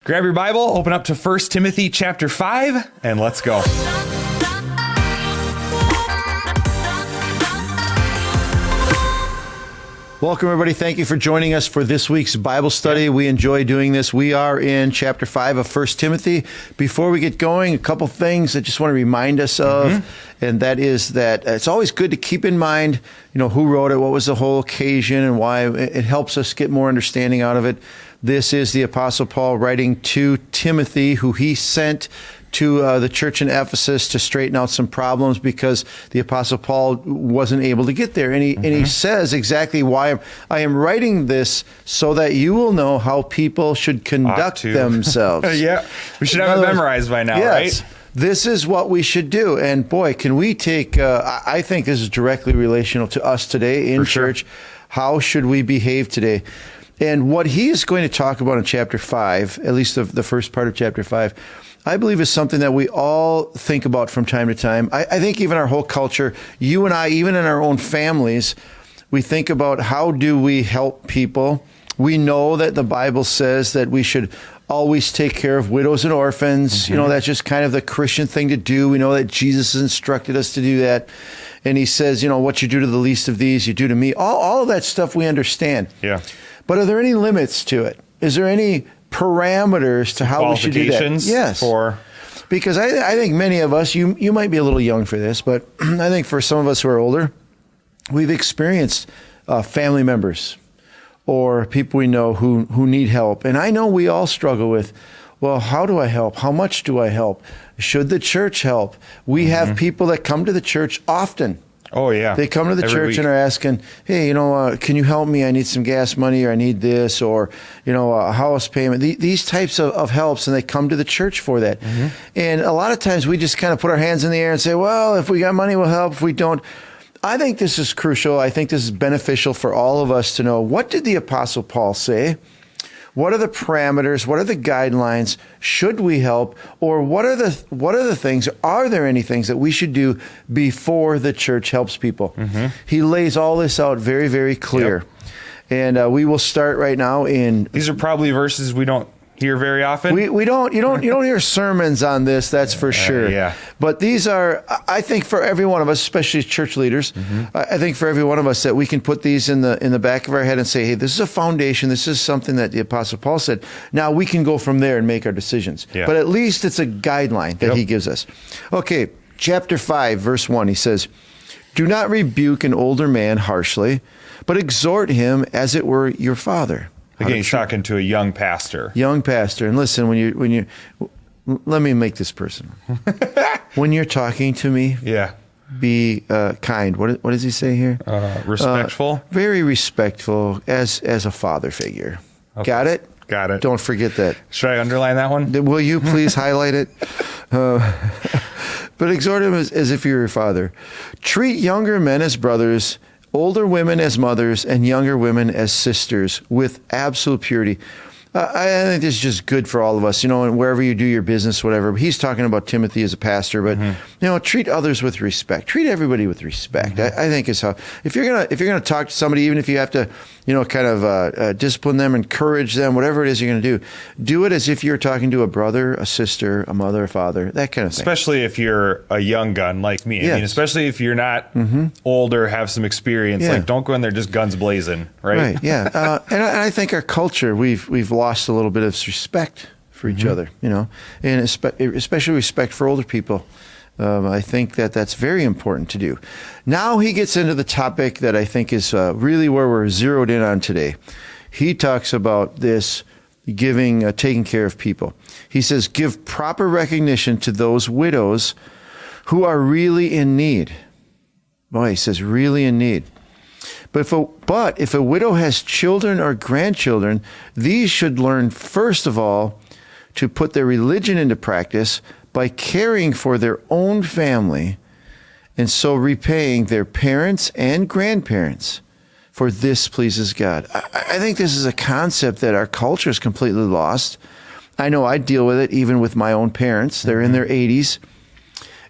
Grab your Bible, open up to 1 Timothy chapter 5, and let's go. Welcome, everybody. Thank you for joining us for this week's Bible study. We enjoy doing this. We are in chapter 5 of 1 Timothy. Before we get going, a couple things I just want to remind us of, and that is that it's always good to keep in mind, who wrote it, what was the whole occasion, and why. It helps us get more understanding out of it. This is the Apostle Paul writing to Timothy, who he sent to the church in Ephesus to straighten out some problems because the Apostle Paul wasn't able to get there. And he says exactly why I am writing this, so that you will know how people should conduct themselves. Yeah, we should have it memorized by now, yes, right? This is what we should do. And boy, can we take, I think this is directly relational to us today in church. How should we behave today? And what he is going to talk about in chapter 5, at least the first part of chapter 5, I believe is something that we all think about from time to time. I think even our whole culture, you and I, even in our own families, we think about how do we help people. We know that the Bible says that we should always take care of widows and orphans. That's just kind of the Christian thing to do. We know that Jesus has instructed us to do that. And he says, what you do to the least of these, you do to me. All of that stuff we understand. Yeah. But are there any limits to it? Is there any parameters to how we should do that? Yes. Because I think many of us, you might be a little young for this, but I think for some of us who are older, we've experienced family members or people we know who need help. And I know we all struggle with, well, how do I help? How much do I help? Should the church help? We have people that come to the church often. Oh, yeah. They come to the church and are asking, hey, can you help me? I need some gas money, or I need this, or, a house payment. These types of helps, and they come to the church for that. And a lot of times we just kind of put our hands in the air and say, well, if we got money, we'll help. If we don't. I think this is crucial. I think this is beneficial for all of us to know, what did the Apostle Paul say? What are the parameters? What are the guidelines? Should we help? Or what are the things? Are there any things that we should do before the church helps people? He lays all this out very, very clear. And we will start right now in... These are probably verses we don't hear very often. We don't. You don't hear sermons on this. That's for sure. Yeah. But these are, I think, for every one of us, especially as church leaders, I think for every one of us that we can put these in the back of our head and say, hey, this is a foundation. This is something that the Apostle Paul said. Now we can go from there and make our decisions. Yeah. But at least it's a guideline that he gives us. Okay, chapter 5, verse 1. He says, "Do not rebuke an older man harshly, but exhort him as it were your father." Again, he's talking to a young pastor. Young pastor. And listen, when you let me make this personal. When you're talking to me, be kind. What does he say here? Respectful. Very respectful as a father figure. Okay. Got it? Got it. Don't forget that. Should I underline that one? Will you please highlight it? But exhort him as if you're your father. Treat younger men as brothers, older women as mothers, and younger women as sisters with absolute purity. I think this is just good for all of us, and wherever you do your business, whatever. He's talking about Timothy as a pastor, but treat others with respect. Treat everybody with respect. I think is how. If you're gonna talk to somebody, even if you have to, kind of discipline them, encourage them, whatever it is you're gonna do it as if you're talking to a brother, a sister, a mother, a father, that kind of thing. Especially if you're a young gun like me. Yes. I mean, especially if you're not older, have some experience. Yeah. Like, don't go in there just guns blazing, right? Right. Yeah. And I think our culture, we've lost a little bit of respect for each other, and especially respect for older people. I think that's very important to do. Now he gets into the topic that I think is really where we're zeroed in on today. He talks about this taking care of people. He says, give proper recognition to those widows who are really in need. Boy, he says really in need. But if a widow has children or grandchildren, these should learn, first of all, to put their religion into practice by caring for their own family, and so repaying their parents and grandparents, for this pleases God. I think this is a concept that our culture is completely lost. I know I deal with it even with my own parents. They're in their 80s.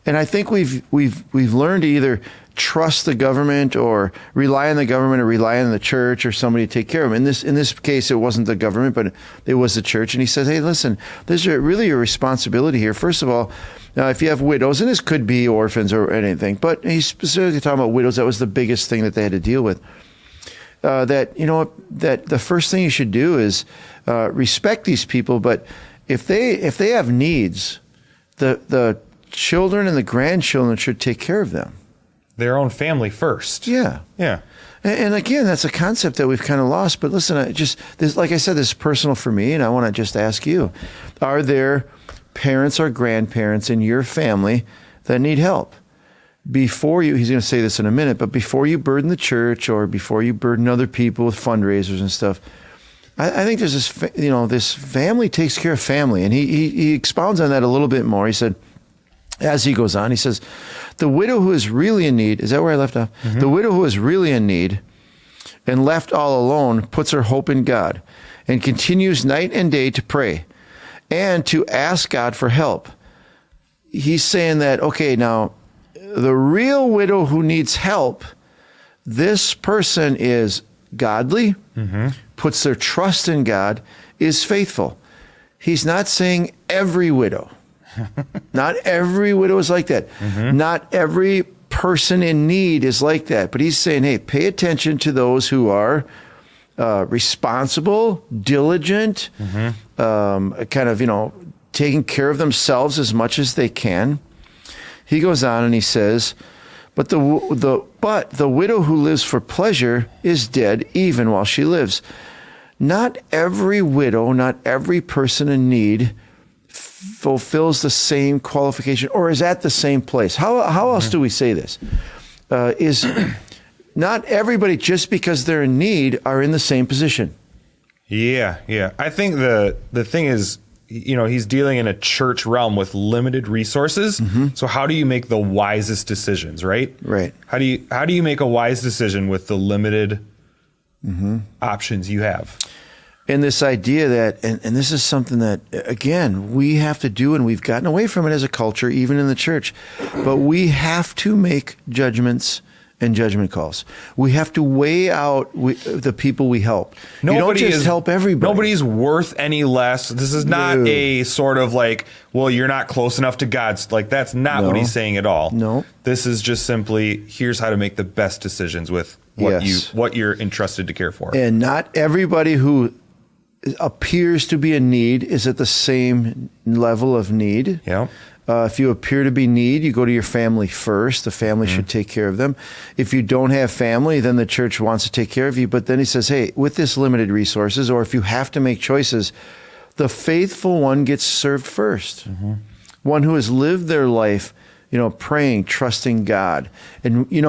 And I think we've learned to either trust the government or rely on the government or rely on the church or somebody to take care of them. In this case, it wasn't the government, but it was the church. And he says, hey, listen, there's really a responsibility here. First of all, if you have widows, and this could be orphans or anything, but he's specifically talking about widows. That was the biggest thing that they had to deal with. That the first thing you should do is respect these people. But if they have needs, the children and the grandchildren should take care of them. Their own family first. Yeah. Yeah. And again, that's a concept that we've kind of lost. But listen, like I said, this is personal for me, and I want to just ask you: are there parents or grandparents in your family that need help? Before you, he's going to say this in a minute, but before you burden the church or before you burden other people with fundraisers and stuff, I think there's this, this family takes care of family. And he expounds on that a little bit more. He said, as he goes on, he says, the widow who is really in need, is that where I left off? Mm-hmm. The widow who is really in need and left all alone puts her hope in God and continues night and day to pray and to ask God for help. He's saying that, okay, now, the real widow who needs help, this person is godly, puts their trust in God, is faithful. He's not saying every widow. Not every widow is like that. Not every person in need is like that. But he's saying, hey, pay attention to those who are responsible, diligent, taking care of themselves as much as they can. He goes on and he says, but the widow who lives for pleasure is dead even while she lives. Not every widow, not every person in need fulfills the same qualification or is at the same place. How else do we say this? Is not everybody, just because they're in need, are in the same position. Yeah. I think the thing is, he's dealing in a church realm with limited resources. So how do you make the wisest decisions, right? Right. How do you make a wise decision with the limited options you have? And this idea that, and this is something that, again, we have to do, and we've gotten away from it as a culture, even in the church, but we have to make judgments and judgment calls. We have to weigh out the people we help. You don't just help everybody. Nobody's worth any less. This is not a sort of like, well, you're not close enough to God's. Like, that's not what he's saying at all. No. This is just simply, here's how to make the best decisions with what you're entrusted to care for. And not everybody who appears to be in need is at the same level of need. Yeah. If you appear to be in need, you go to your family first. The family should take care of them. If you don't have family, then the church wants to take care of you. But then he says, hey, with this limited resources, or if you have to make choices, the faithful one gets served first. One who has lived their life, praying, trusting God. And, we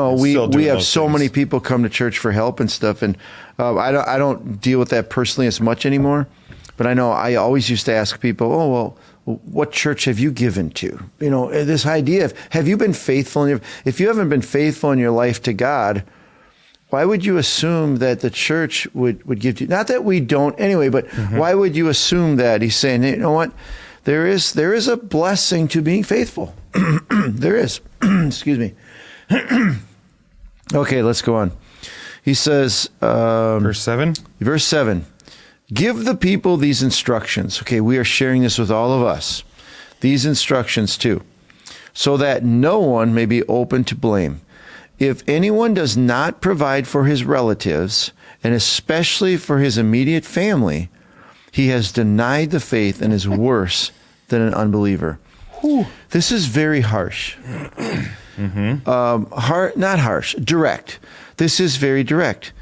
have so many people come to church for help and stuff. And I don't deal with that personally as much anymore. But I know I always used to ask people, oh, well, what church have you given to? This idea of, have you been faithful? If you haven't been faithful in your life to God, why would you assume that the church would give to you? Not that we don't anyway, but why would you assume that? He's saying, you know what? There is a blessing to being faithful. There is. Excuse me. Okay, let's go on. He says, Verse 7. Verse 7. Give the people these instructions. Okay, we are sharing this with all of us. These instructions too, so that no one may be open to blame. If anyone does not provide for his relatives, and especially for his immediate family, he has denied the faith and is worse than an unbeliever. Whew. This is very harsh. Not harsh, direct. This is very direct.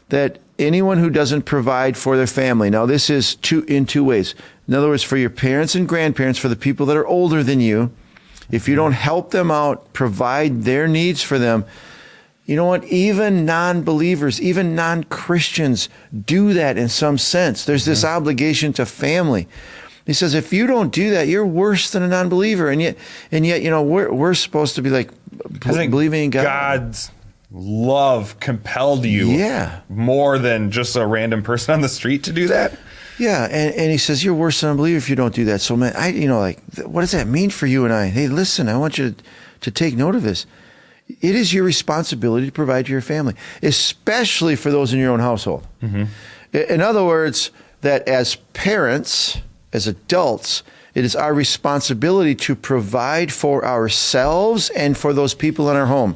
That anyone who doesn't provide for their family. Now, this is in two ways. In other words, for your parents and grandparents, for the people that are older than you, if you don't help them out, provide their needs for them, you know what? Even non-believers, even non-Christians do that in some sense. There's this obligation to family. He says, if you don't do that, you're worse than a non-believer. And yet, we're supposed to be like believing in God. God's love compelled you more than just a random person on the street to do that. Yeah, and he says, you're worse than an unbeliever if you don't do that. So, man, what does that mean for you and I? Hey, listen, I want you to take note of this. it is your responsibility to provide to your family, especially for those in your own household. In other words, that as parents, as adults, it is our responsibility to provide for ourselves and for those people in our home.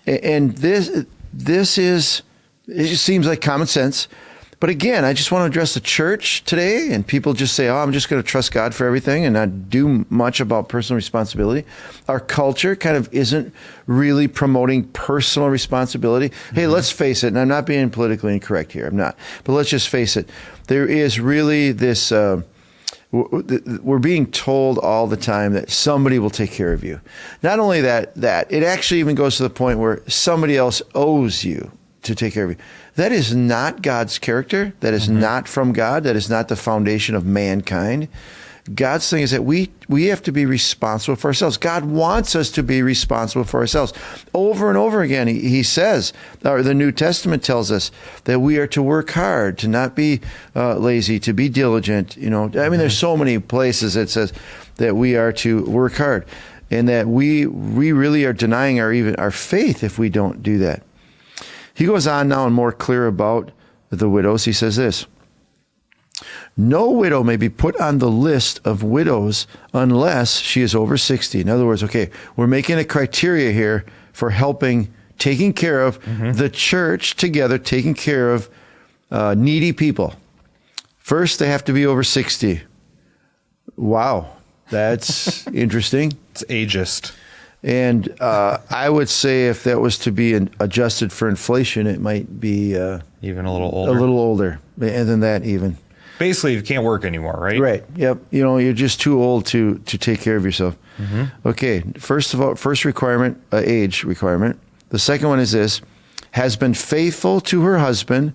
And this is, it just seems like common sense. But again, I just want to address the church today, and people just say, I'm just going to trust God for everything and not do much about personal responsibility. Our culture kind of isn't really promoting personal responsibility. Hey, let's face it, and I'm not being politically incorrect here, I'm not. But let's just face it. There is really this, we're being told all the time that somebody will take care of you. Not only that, it actually even goes to the point where somebody else owes you to take care of you. That is not God's character. That is not from God. That is not the foundation of mankind. God's thing is that we have to be responsible for ourselves. God wants us to be responsible for ourselves. Over and over again, he says, or the New Testament tells us that we are to work hard, to not be lazy, to be diligent. You know, I mean, there's so many places that says that we are to work hard, and that we really are denying our faith if we don't do that. He goes on now and more clear about the widows. He says this: no widow may be put on the list of widows unless she is over 60. In other words, okay, we're making a criteria here for helping, taking care of the church together, taking care of needy people. First, they have to be over 60. Wow, that's interesting. It's ageist. And I would say if that was to be adjusted for inflation, it might be even a little older. A little older, and than that even. Basically, you can't work anymore, right? Right. Yep. You know, you're just too old to take care of yourself. Okay. First of all, first requirement, age requirement. The second one is this: has been faithful to her husband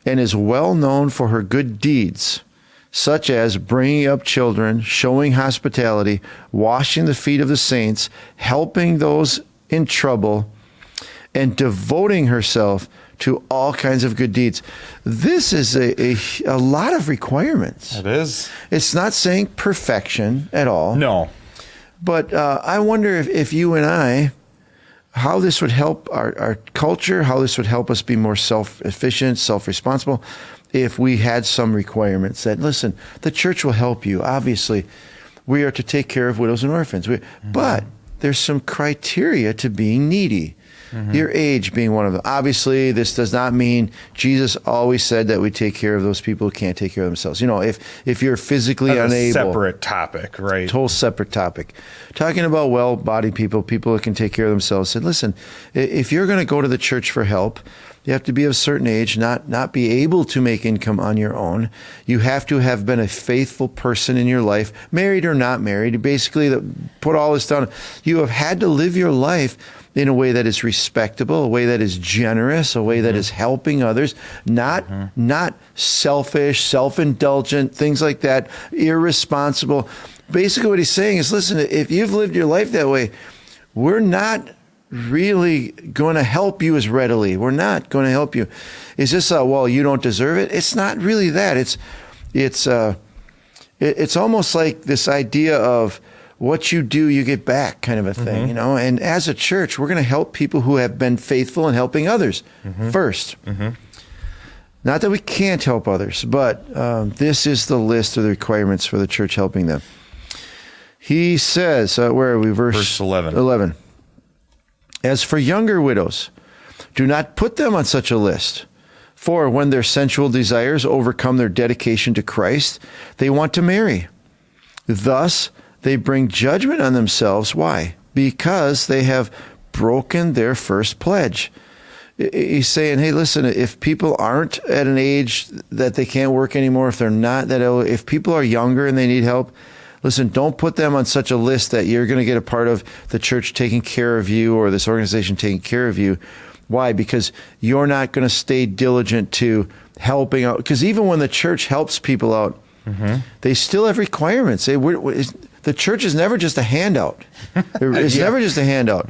and is well known for her good deeds, such as bringing up children, showing hospitality, washing the feet of the saints, helping those in trouble, and devoting herself to all kinds of good deeds. This is a lot of requirements. It is. It's not saying perfection at all. No. But I wonder if you and I, how this would help our culture, how this would help us be more self-efficient, self-responsible, if we had some requirements that, listen, the church will help you. Obviously, we are to take care of widows and orphans. But there's some criteria to being needy. Your age being one of them. Obviously, this does not mean Jesus always said that we take care of those people who can't take care of themselves. You know, if you're physically unable. A separate topic, right? Whole separate topic. Talking about well-bodied people that can take care of themselves. Said, listen, if you're going to go to the church for help, you have to be of a certain age, not be able to make income on your own. You have to have been a faithful person in your life, married or not married. Basically, put all this down. You have had to live your life in a way that is respectable, a way that is generous, a way that is helping others, not selfish, self-indulgent, things like that, irresponsible. Basically what he's saying is, listen, if you've lived your life that way, we're not really going to help you as readily. We're not going to help you. Is this well, you don't deserve it? It's not really that. It's almost like this idea of what you do, you get back kind of a thing, you know? And as a church, we're going to help people who have been faithful in helping others first. Not that we can't help others, but this is the list of the requirements for the church helping them. He says, where are we? Verse 11. As for younger widows, do not put them on such a list. For when their sensual desires overcome their dedication to Christ, they want to marry. Thus, they bring judgment on themselves. Why? Because they have broken their first pledge. He's saying, hey, listen, if people aren't at an age that they can't work anymore, if they're not that old, if people are younger and they need help, listen, don't put them on such a list that you're going to get a part of the church taking care of you or this organization taking care of you. Why? Because you're not going to stay diligent to helping out. Because even when the church helps people out, they still have requirements. The church is never just a handout. It's never just a handout.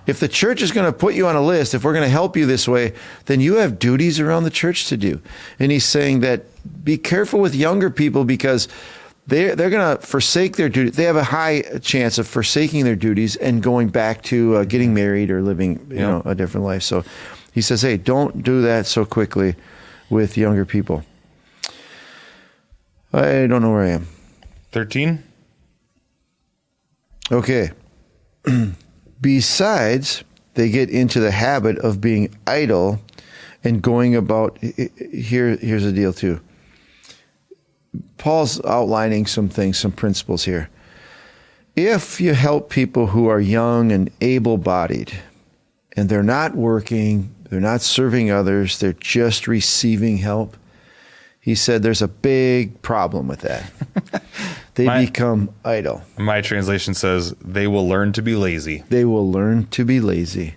If the church is going to put you on a list, if we're going to help you this way, then you have duties around the church to do. And he's saying that be careful with younger people because they're going to forsake their duty. They have a high chance of forsaking their duties and going back to getting married or living, a different life. So he says, hey, don't do that so quickly with younger people. I don't know where I am. 13. Okay. Besides, they get into the habit of being idle and going about. Here's the deal too. Paul's outlining some things, some principles here. If you help people who are young and able-bodied, and they're not working, they're not serving others, they're just receiving help, he said there's a big problem with that. They become idle. My translation says they will learn to be lazy. They will learn to be lazy.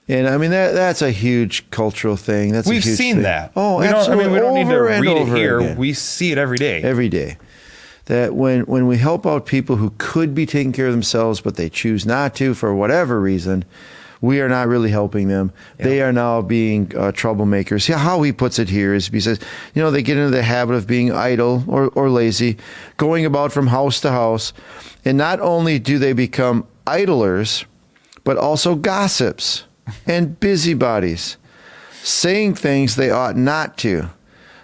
And I mean, that's a huge cultural thing. We've seen that. Oh, we absolutely. We don't need to read it here. Again. We see it every day. Every day. That when we help out people who could be taking care of themselves, but they choose not to for whatever reason, we are not really helping them. Yeah. They are now being troublemakers. Yeah, how he puts it here is he says, they get into the habit of being idle or lazy, going about from house to house. And not only do they become idlers, but also gossips and busybodies, saying things they ought not to.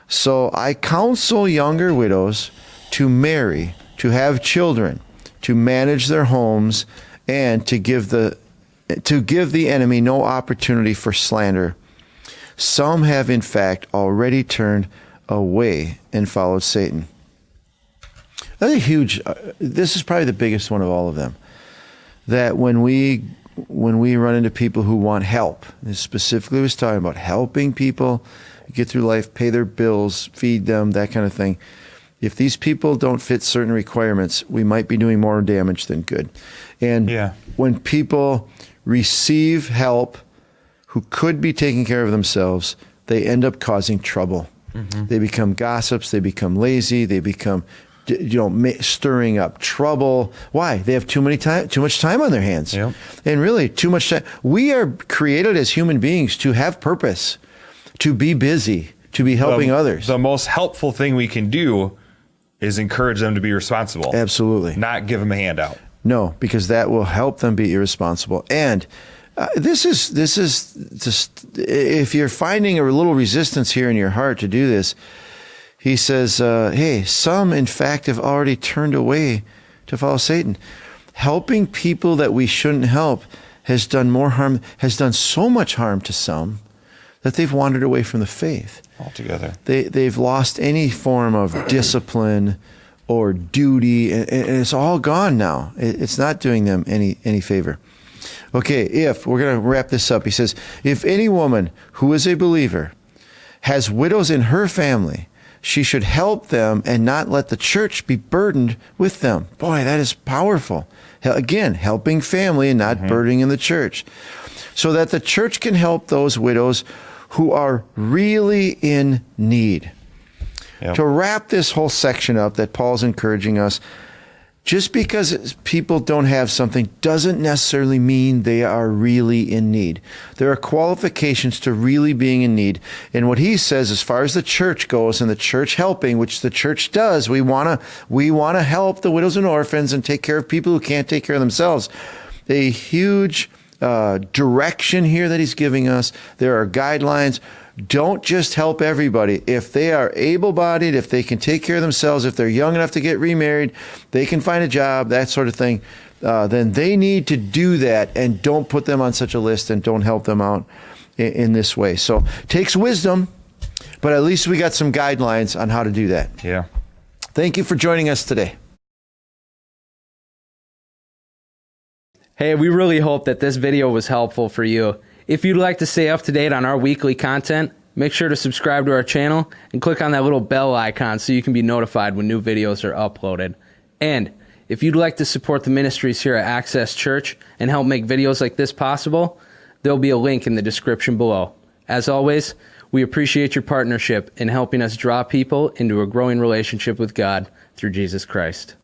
So I counsel younger widows to marry, to have children, to manage their homes, and to give the enemy no opportunity for slander. Some have, in fact, already turned away and followed Satan. That's a huge, this is probably the biggest one of all of them. That when we run into people who want help, and specifically was talking about helping people get through life, pay their bills, feed them, that kind of thing. If these people don't fit certain requirements, we might be doing more damage than good. And when people receive help who could be taking care of themselves, they end up causing trouble. Mm-hmm. They become gossips. They become lazy. They become, stirring up trouble. Why? They have too much time on their hands. Yep. And really, too much time. We are created as human beings to have purpose, to be busy, to be helping others. The most helpful thing we can do is encourage them to be responsible. Absolutely. Not give them a handout. No, because that will help them be irresponsible. And this is just, if you're finding a little resistance here in your heart to do this, he says, hey, some in fact have already turned away to follow Satan. Helping people that we shouldn't help has done so much harm to some that they've wandered away from the faith altogether. They've lost any form of discipline or duty, and it's all gone now. It's not doing them any favor. Okay, if we're going to wrap this up, he says, if any woman who is a believer has widows in her family, she should help them and not let the church be burdened with them. Boy, that is powerful. Again, helping family and not burdening in the church, so that the church can help those widows who are really in need. Yep. To wrap this whole section up that Paul's encouraging us, just because people don't have something doesn't necessarily mean they are really in need. There are qualifications to really being in need. And what he says, as far as the church goes and the church helping, which the church does, we want to help the widows and orphans and take care of people who can't take care of themselves. A huge direction here that he's giving us. There are guidelines. Don't just help everybody. If they are able-bodied, if they can take care of themselves, if they're young enough to get remarried, they can find a job, that sort of thing, then they need to do that, and don't put them on such a list and don't help them out in this way. So it takes wisdom, but at least we got some guidelines on how to do that. Yeah. Thank you for joining us today. Hey, we really hope that this video was helpful for you. If you'd like to stay up to date on our weekly content, make sure to subscribe to our channel and click on that little bell icon so you can be notified when new videos are uploaded. And if you'd like to support the ministries here at Access Church and help make videos like this possible, there'll be a link in the description below. As always, we appreciate your partnership in helping us draw people into a growing relationship with God through Jesus Christ.